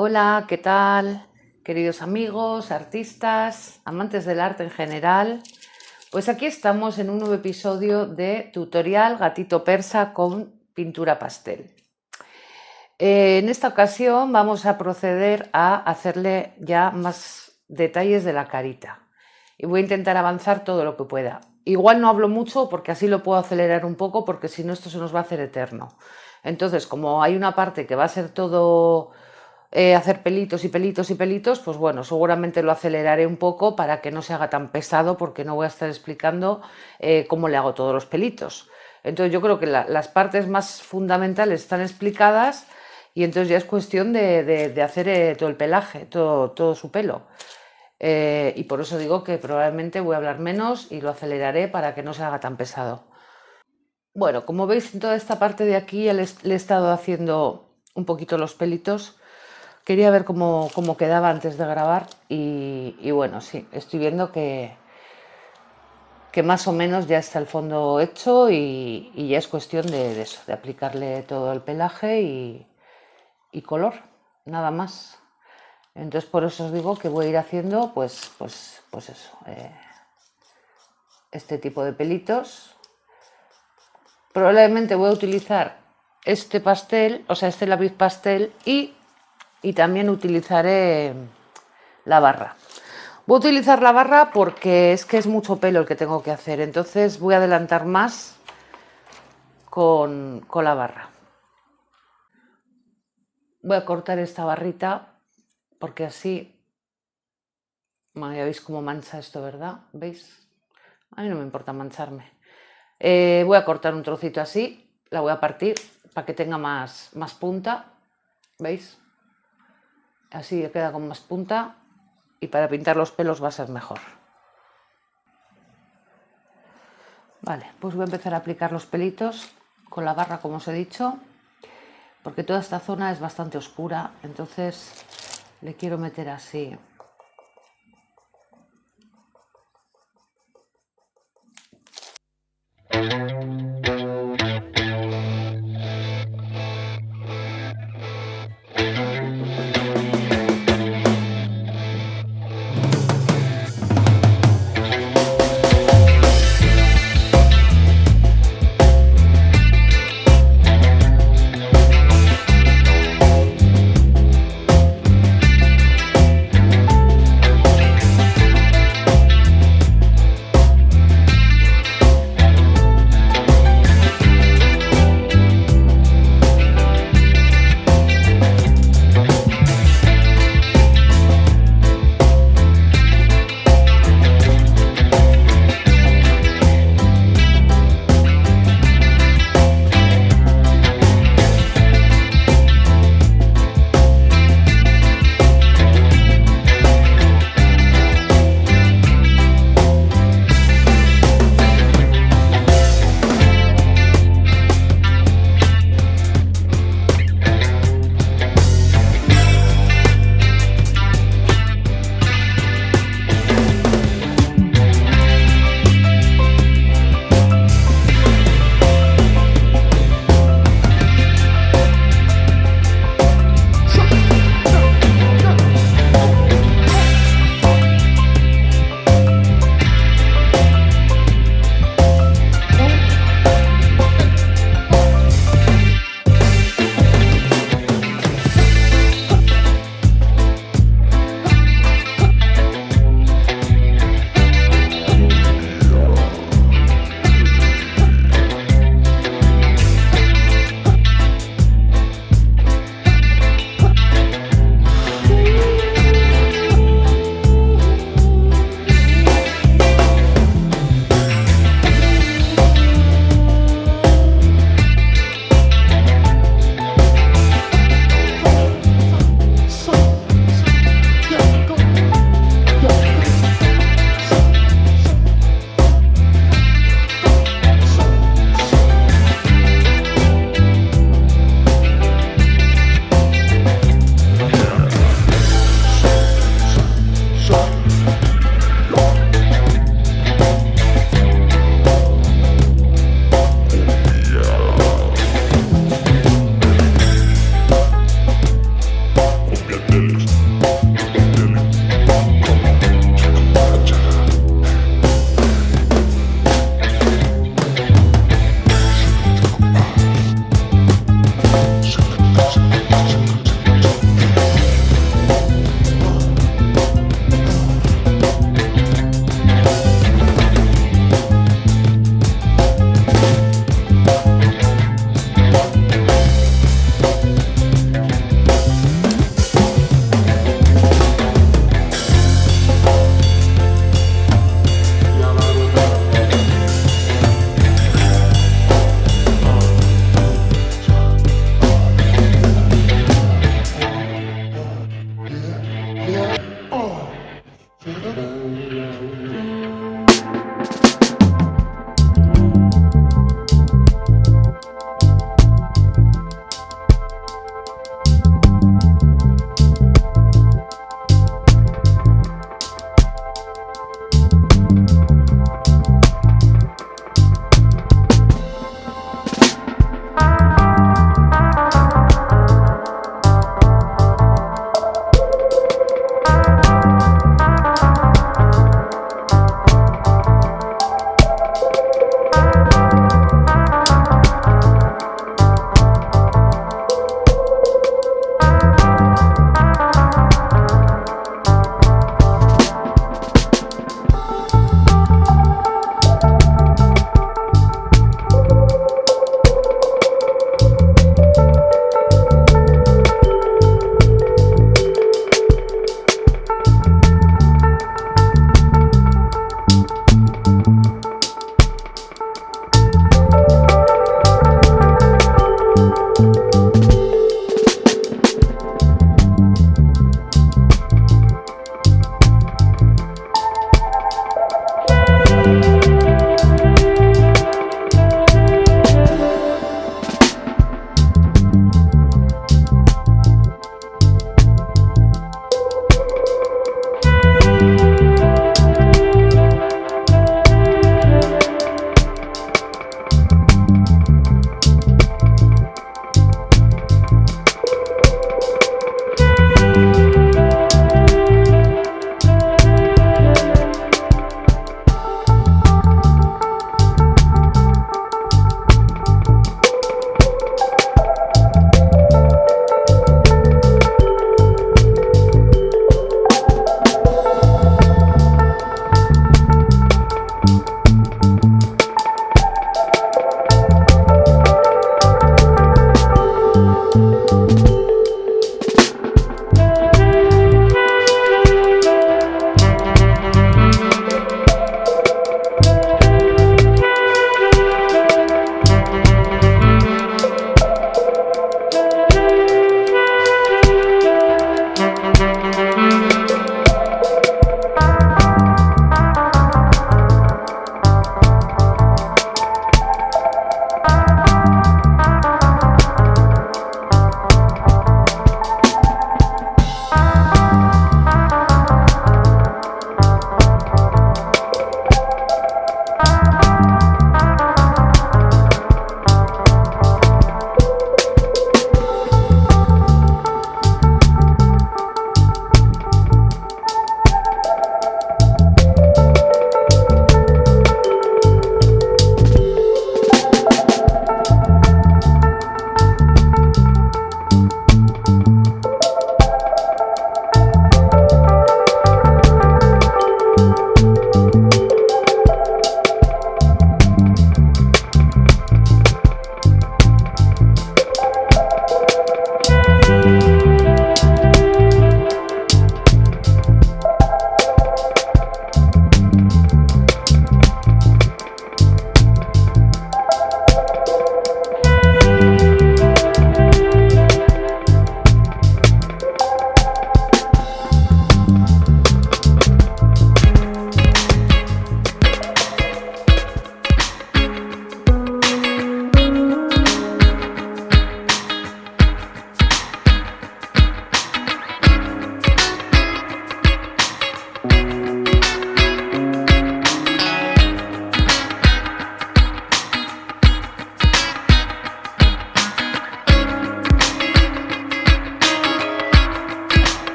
Hola, ¿qué tal? Queridos amigos, artistas, amantes del arte en general. Pues aquí estamos en un nuevo episodio de tutorial gatito persa con pintura pastel. En esta ocasión vamos a proceder a hacerle ya más detalles de la carita y voy a intentar avanzar todo lo que pueda. Igual no hablo mucho porque así lo puedo acelerar un poco, porque si no esto se nos va a hacer eterno. Entonces, como hay una parte que va a ser todo hacer pelitos y pelitos y pelitos, pues bueno, seguramente lo aceleraré un poco para que no se haga tan pesado, porque no voy a estar explicando cómo le hago todos los pelitos. Entonces yo creo que las partes más fundamentales están explicadas y entonces ya es cuestión de hacer todo el pelaje, todo su pelo. Y por eso digo que probablemente voy a hablar menos y lo aceleraré para que no se haga tan pesado. Bueno, como veis, en toda esta parte de aquí le he estado haciendo un poquito los pelitos. Quería ver cómo quedaba antes de grabar y bueno, sí, estoy viendo que más o menos ya está el fondo hecho y ya es cuestión de eso, de aplicarle todo el pelaje y color, nada más. Entonces por eso os digo que voy a ir haciendo pues eso, este tipo de pelitos. Probablemente voy a utilizar este pastel, o sea, este lápiz pastel y también utilizaré la barra. Voy a utilizar la barra porque es que es mucho pelo el que tengo que hacer, entonces voy a adelantar más con la barra. Voy a cortar esta barrita porque así, bueno, ya veis cómo mancha esto, ¿verdad? ¿Veis? A mí no me importa mancharme. Voy a cortar un trocito así, la voy a partir para que tenga más punta, ¿veis? Así queda con más punta y para pintar los pelos va a ser mejor. Vale, pues voy a empezar a aplicar los pelitos con la barra, como os he dicho, porque toda esta zona es bastante oscura, entonces le quiero meter así